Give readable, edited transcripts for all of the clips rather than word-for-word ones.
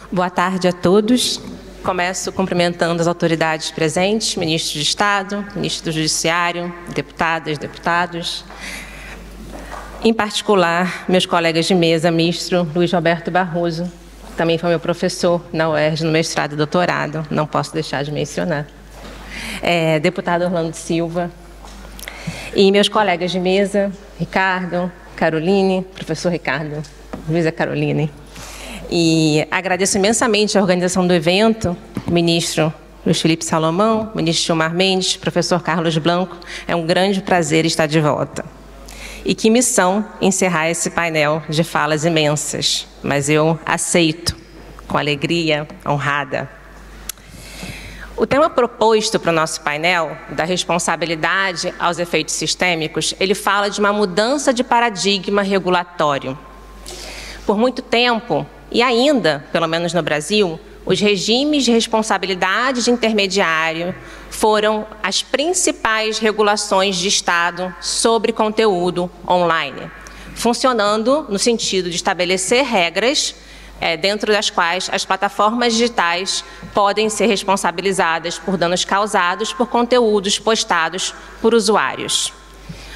Boa tarde a todos. Começo cumprimentando as autoridades presentes, ministro de Estado, ministro do Judiciário, deputadas, deputados. Em particular, meus colegas de mesa, ministro Luiz Roberto Barroso, também foi meu professor na UERJ, no mestrado e doutorado, não posso deixar de mencionar. Deputado Orlando Silva. E meus colegas de mesa, Ricardo, Caroline, professor Ricardo, Luísa Caroline. E agradeço imensamente a organização do evento, o ministro Luiz Felipe Salomão, o ministro Gilmar Mendes, professor Carlos Blanco. É um grande prazer estar de volta. E que missão encerrar esse painel de falas imensas, mas eu aceito com alegria, honrada. O tema proposto para o nosso painel, da responsabilidade aos efeitos sistêmicos, ele fala de uma mudança de paradigma regulatório. Por muito tempo, e ainda, pelo menos no Brasil, os regimes de responsabilidade de intermediário foram as principais regulações de Estado sobre conteúdo online, funcionando no sentido de estabelecer regras dentro das quais as plataformas digitais podem ser responsabilizadas por danos causados por conteúdos postados por usuários.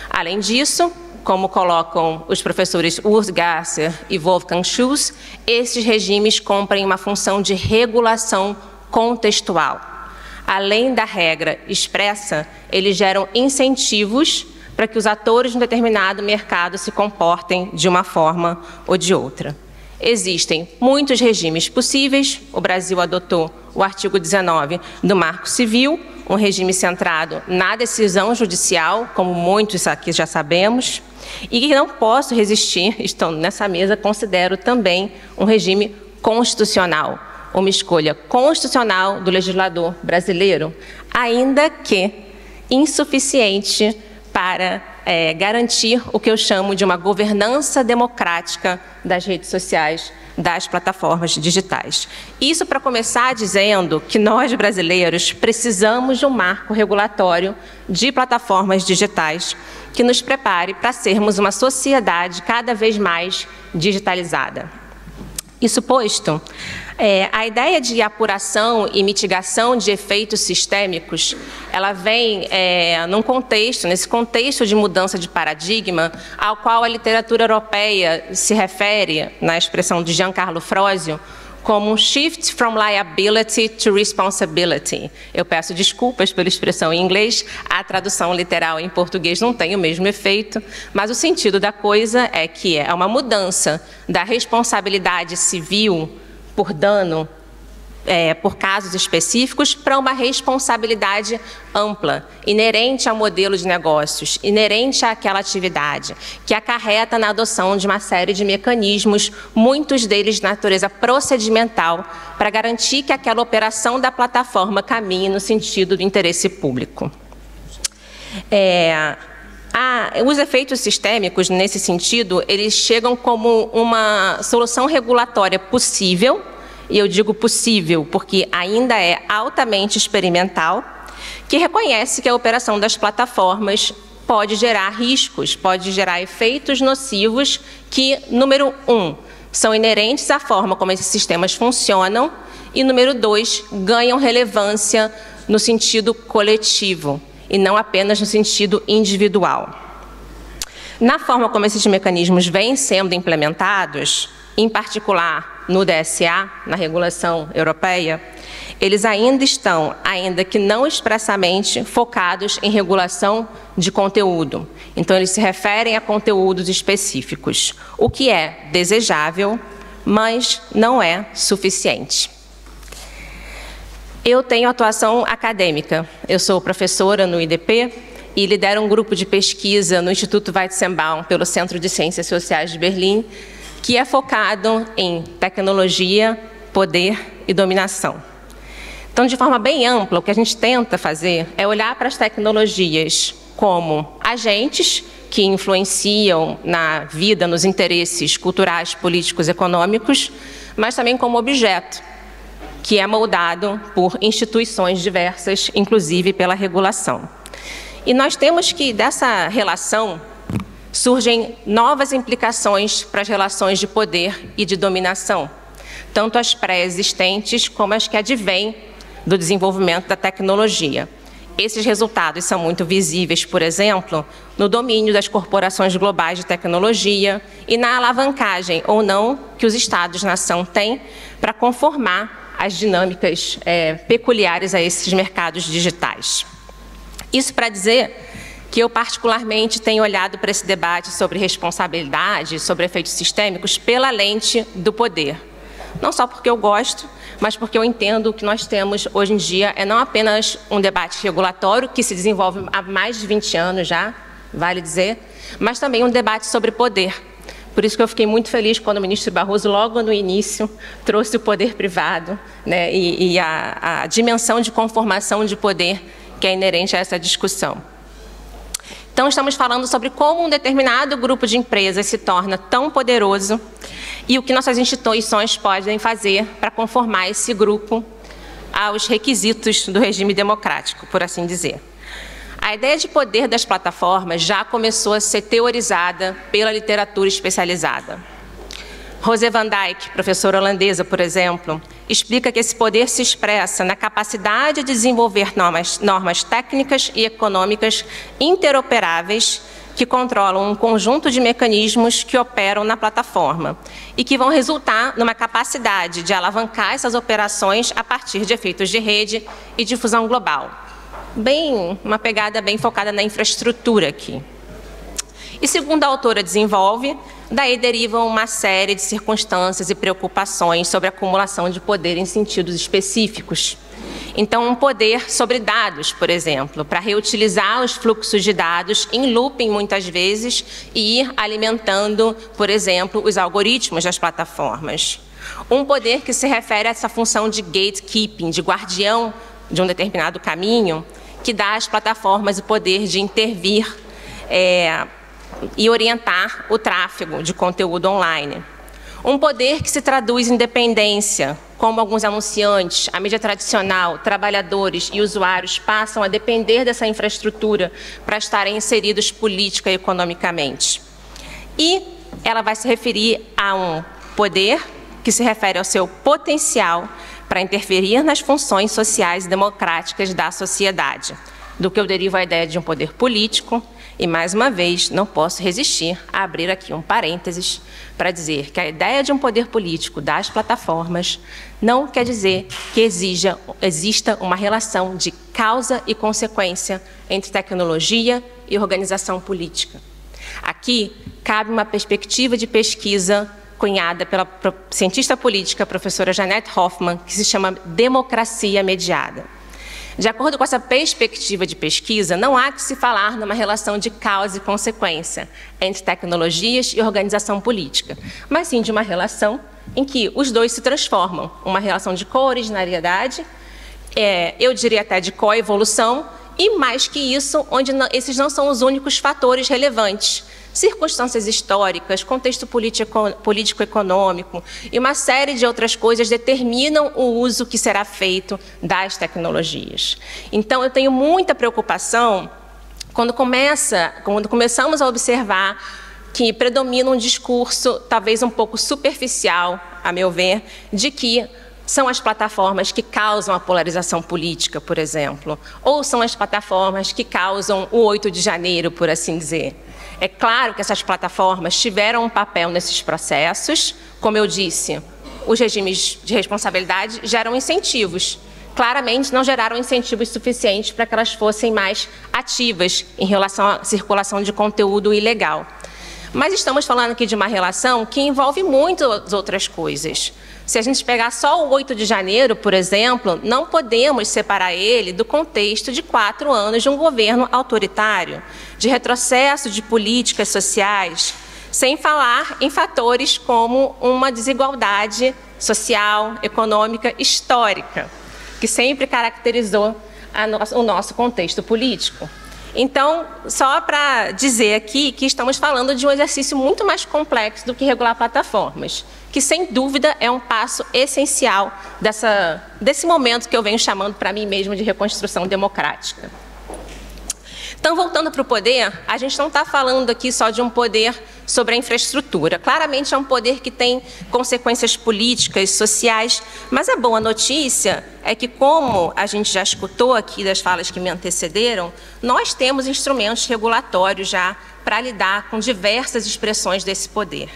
Além disso, como colocam os professores Urs Gasser e Wolfgang Schulz, esses regimes cumprem uma função de regulação contextual. Além da regra expressa, eles geram incentivos para que os atores de um determinado mercado se comportem de uma forma ou de outra. Existem muitos regimes possíveis. O Brasil adotou o artigo 19 do Marco Civil, um regime centrado na decisão judicial, como muitos aqui já sabemos, e não posso resistir, estando nessa mesa, considero também um regime constitucional, uma escolha constitucional do legislador brasileiro, ainda que insuficiente para garantir o que eu chamo de uma governança democrática das redes sociais, das plataformas digitais. Isso para começar dizendo que nós, brasileiros, precisamos de um marco regulatório de plataformas digitais que nos prepare para sermos uma sociedade cada vez mais digitalizada. Isso posto, a ideia de apuração e mitigação de efeitos sistêmicos, ela vem nesse contexto de mudança de paradigma, ao qual a literatura europeia se refere, na expressão de Giancarlo Frozio, como um shift from liability to responsibility. Eu peço desculpas pela expressão em inglês, a tradução literal em português não tem o mesmo efeito, mas o sentido da coisa é que é uma mudança da responsabilidade civil por dano, por casos específicos, para uma responsabilidade ampla, inerente ao modelo de negócios, inerente àquela atividade, que acarreta na adoção de uma série de mecanismos, muitos deles de natureza procedimental, para garantir que aquela operação da plataforma caminhe no sentido do interesse público. Os efeitos sistêmicos, nesse sentido, eles chegam como uma solução regulatória possível, e eu digo possível porque ainda é altamente experimental, que reconhece que a operação das plataformas pode gerar riscos, pode gerar efeitos nocivos que, número 1, são inerentes à forma como esses sistemas funcionam, e, número 2, ganham relevância no sentido coletivo, e não apenas no sentido individual. Na forma como esses mecanismos vêm sendo implementados, em particular no DSA, na regulação europeia, eles ainda estão, ainda que não expressamente, focados em regulação de conteúdo. Então, eles se referem a conteúdos específicos, o que é desejável, mas não é suficiente. Eu tenho atuação acadêmica. Eu sou professora no IDP e lidero um grupo de pesquisa no Instituto Weizenbaum, pelo Centro de Ciências Sociais de Berlim, que é focado em tecnologia, poder e dominação. Então, de forma bem ampla, o que a gente tenta fazer é olhar para as tecnologias como agentes que influenciam na vida, nos interesses culturais, políticos, econômicos, mas também como objeto, que é moldado por instituições diversas, inclusive pela regulação. E nós temos que, dessa relação, surgem novas implicações para as relações de poder e de dominação. tanto as pré-existentes como as que advêm do desenvolvimento da tecnologia. Esses resultados são muito visíveis, por exemplo, no domínio das corporações globais de tecnologia e na alavancagem ou não que os Estados-nação têm para conformar as dinâmicas peculiares a esses mercados digitais. Isso para dizer que eu particularmente tenho olhado para esse debate sobre responsabilidade, sobre efeitos sistêmicos, pela lente do poder. Não só porque eu gosto, mas porque eu entendo que o que nós temos hoje em dia é não apenas um debate regulatório, que se desenvolve há mais de 20 anos já, vale dizer, mas também um debate sobre poder. Por isso que eu fiquei muito feliz quando o ministro Barroso, logo no início, trouxe o poder privado, né, e a dimensão de conformação de poder que é inerente a essa discussão. Então, estamos falando sobre como um determinado grupo de empresas se torna tão poderoso e o que nossas instituições podem fazer para conformar esse grupo aos requisitos do regime democrático, por assim dizer. A ideia de poder das plataformas já começou a ser teorizada pela literatura especializada. Rose van Dijk, professora holandesa, por exemplo, explica que esse poder se expressa na capacidade de desenvolver normas técnicas e econômicas interoperáveis que controlam um conjunto de mecanismos que operam na plataforma e que vão resultar numa capacidade de alavancar essas operações a partir de efeitos de rede e difusão global. Uma pegada bem focada na infraestrutura aqui. E segundo a autora desenvolve, daí derivam uma série de circunstâncias e preocupações sobre a acumulação de poder em sentidos específicos. Então, um poder sobre dados, por exemplo, para reutilizar os fluxos de dados em looping muitas vezes e ir alimentando, por exemplo, os algoritmos das plataformas. Um poder que se refere a essa função de gatekeeping, de guardião de um determinado caminho, que dá às plataformas o poder de intervir e orientar o tráfego de conteúdo online. Um poder que se traduz em dependência, como alguns anunciantes, a mídia tradicional, trabalhadores e usuários passam a depender dessa infraestrutura para estarem inseridos política e economicamente. E ela vai se referir a um poder que se refere ao seu potencial para interferir nas funções sociais e democráticas da sociedade, do que eu derivo a ideia de um poder político. E, mais uma vez, não posso resistir a abrir aqui um parênteses para dizer que a ideia de um poder político das plataformas não quer dizer que exista uma relação de causa e consequência entre tecnologia e organização política. Aqui cabe uma perspectiva de pesquisa cunhada pela cientista política, professora Janette Hoffman, que se chama democracia mediada. De acordo com essa perspectiva de pesquisa, não há que se falar numa relação de causa e consequência entre tecnologias e organização política, mas sim de uma relação em que os dois se transformam, uma relação de co-originariedade, eu diria até de co-evolução, e mais que isso, onde esses não são os únicos fatores relevantes. Circunstâncias históricas, contexto político-econômico e uma série de outras coisas determinam o uso que será feito das tecnologias. Então, eu tenho muita preocupação quando começamos a observar que predomina um discurso, talvez um pouco superficial, a meu ver, de que são as plataformas que causam a polarização política, por exemplo, ou são as plataformas que causam o 8 de janeiro, por assim dizer. É claro que essas plataformas tiveram um papel nesses processos. Como eu disse, os regimes de responsabilidade geram incentivos. Claramente não geraram incentivos suficientes para que elas fossem mais ativas em relação à circulação de conteúdo ilegal. Mas estamos falando aqui de uma relação que envolve muitas outras coisas. Se a gente pegar só o 8 de janeiro, por exemplo, não podemos separar ele do contexto de 4 anos de um governo autoritário, de retrocesso de políticas sociais, sem falar em fatores como uma desigualdade social, econômica, histórica, que sempre caracterizou o nosso contexto político. Então, só para dizer aqui que estamos falando de um exercício muito mais complexo do que regular plataformas, que, sem dúvida, é um passo essencial desse momento que eu venho chamando para mim mesmo de reconstrução democrática. Então, voltando para o poder, a gente não está falando aqui só de um poder sobre a infraestrutura. Claramente é um poder que tem consequências políticas, sociais, mas a boa notícia é que, como a gente já escutou aqui das falas que me antecederam, nós temos instrumentos regulatórios já para lidar com diversas expressões desse poder.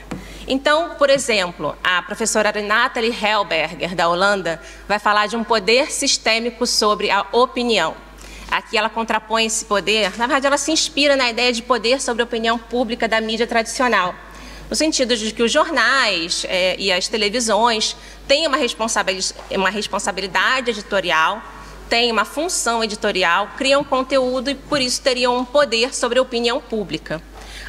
Então, por exemplo, a professora Nathalie Helberger, da Holanda, vai falar de um poder sistêmico sobre a opinião. Aqui ela contrapõe esse poder, na verdade ela se inspira na ideia de poder sobre a opinião pública da mídia tradicional, no sentido de que os jornais e as televisões têm uma responsabilidade editorial, têm uma função editorial, criam conteúdo e por isso teriam um poder sobre a opinião pública.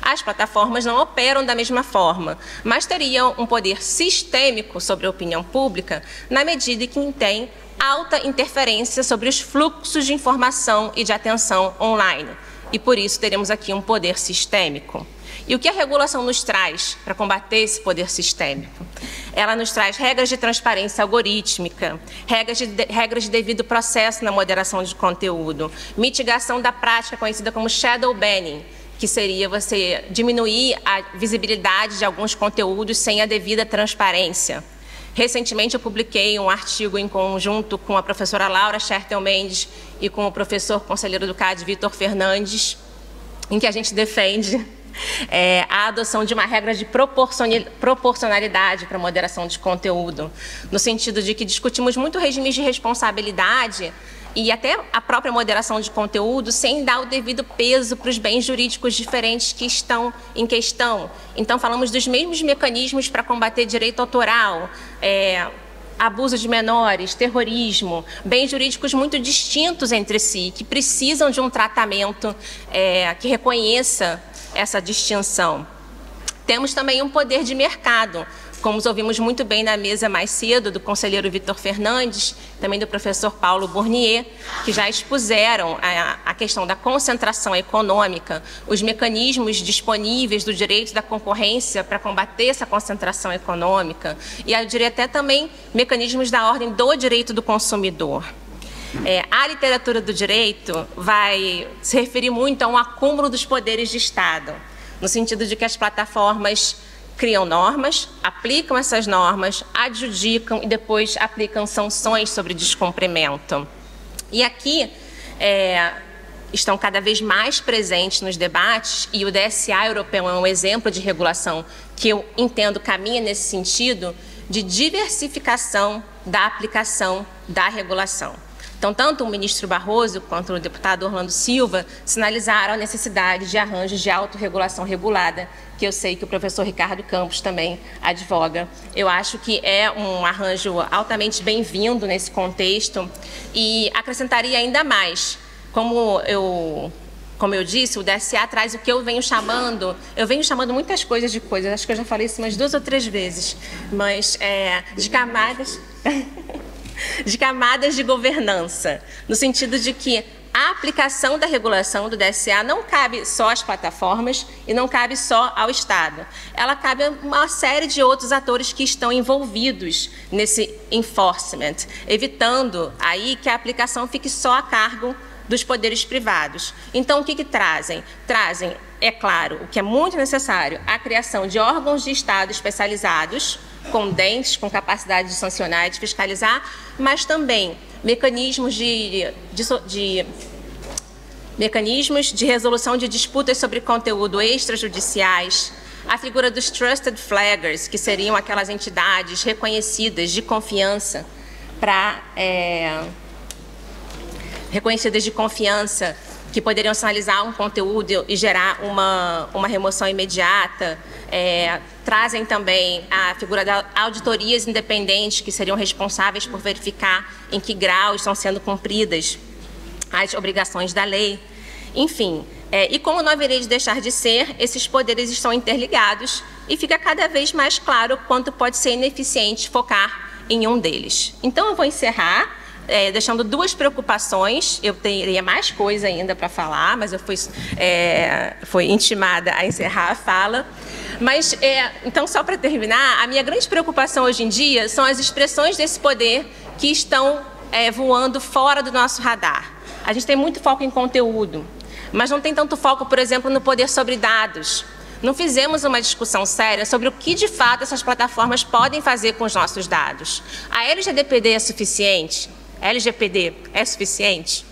As plataformas não operam da mesma forma, mas teriam um poder sistêmico sobre a opinião pública na medida em que tem alta interferência sobre os fluxos de informação e de atenção online. E por isso teremos aqui um poder sistêmico. E o que a regulação nos traz para combater esse poder sistêmico? Ela nos traz regras de transparência algorítmica, regras de devido processo na moderação de conteúdo, mitigação da prática conhecida como shadow banning, que seria você diminuir a visibilidade de alguns conteúdos sem a devida transparência. Recentemente eu publiquei um artigo em conjunto com a professora Laura Schertel Mendes e com o professor conselheiro do CAD, Vitor Fernandes, em que a gente defende a adoção de uma regra de proporcionalidade para a moderação de conteúdo, no sentido de que discutimos muito regimes de responsabilidade e até a própria moderação de conteúdo sem dar o devido peso para os bens jurídicos diferentes que estão em questão. Então, falamos dos mesmos mecanismos para combater direito autoral, abuso de menores, terrorismo, bens jurídicos muito distintos entre si, que precisam de um tratamento que reconheça essa distinção. Temos também um poder de mercado, como ouvimos muito bem na mesa mais cedo, do conselheiro Vitor Fernandes, também do professor Paulo Bournier, que já expuseram a questão da concentração econômica, os mecanismos disponíveis do direito da concorrência para combater essa concentração econômica, e eu diria até também mecanismos da ordem do direito do consumidor. A literatura do direito vai se referir muito a um acúmulo dos poderes de Estado, no sentido de que as plataformas criam normas, aplicam essas normas, adjudicam e depois aplicam sanções sobre descumprimento. E aqui estão cada vez mais presentes nos debates, e o DSA europeu é um exemplo de regulação que eu entendo caminha nesse sentido de diversificação da aplicação da regulação. Então, tanto o ministro Barroso quanto o deputado Orlando Silva sinalizaram a necessidade de arranjos de autorregulação regulada, que eu sei que o professor Ricardo Campos também advoga. Eu acho que é um arranjo altamente bem-vindo nesse contexto e acrescentaria ainda mais, como eu disse, o DSA traz o que eu venho chamando muitas coisas de coisas, acho que eu já falei isso umas 2 ou 3 vezes, mas de camadas... de camadas de governança, no sentido de que a aplicação da regulação do DSA não cabe só às plataformas e não cabe só ao Estado. Ela cabe a uma série de outros atores que estão envolvidos nesse enforcement, evitando aí que a aplicação fique só a cargo dos poderes privados. Então, o que trazem? Trazem, é claro, o que é muito necessário, a criação de órgãos de Estado especializados, com dentes, com capacidade de sancionar e de fiscalizar, mas também mecanismos de resolução de disputas sobre conteúdo extrajudiciais, a figura dos Trusted Flaggers, que seriam aquelas entidades reconhecidas de confiança que poderiam sinalizar um conteúdo e gerar uma remoção imediata. Trazem também a figura das auditorias independentes, que seriam responsáveis por verificar em que grau estão sendo cumpridas as obrigações da lei. Enfim, e como não haveria de deixar de ser, esses poderes estão interligados e fica cada vez mais claro quanto pode ser ineficiente focar em um deles. Então, eu vou encerrar deixando 2 preocupações. Eu teria mais coisa ainda para falar, mas eu fui intimada a encerrar a fala. Mas, então, só para terminar, a minha grande preocupação hoje em dia são as expressões desse poder que estão voando fora do nosso radar. A gente tem muito foco em conteúdo, mas não tem tanto foco, por exemplo, no poder sobre dados. Não fizemos uma discussão séria sobre o que, de fato, essas plataformas podem fazer com os nossos dados. A LGPD é suficiente? LGPD é suficiente?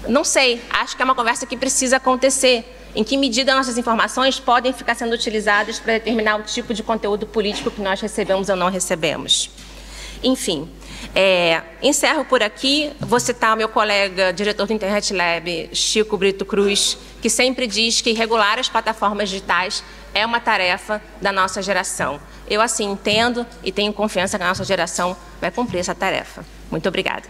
Não sei. Acho que é uma conversa que precisa acontecer. Em que medida nossas informações podem ficar sendo utilizadas para determinar o tipo de conteúdo político que nós recebemos ou não recebemos. Enfim, encerro por aqui. Vou citar o meu colega, diretor do Internet Lab, Chico Brito Cruz, que sempre diz que regular as plataformas digitais é uma tarefa da nossa geração. Eu assim entendo e tenho confiança que a nossa geração vai cumprir essa tarefa. Muito obrigada.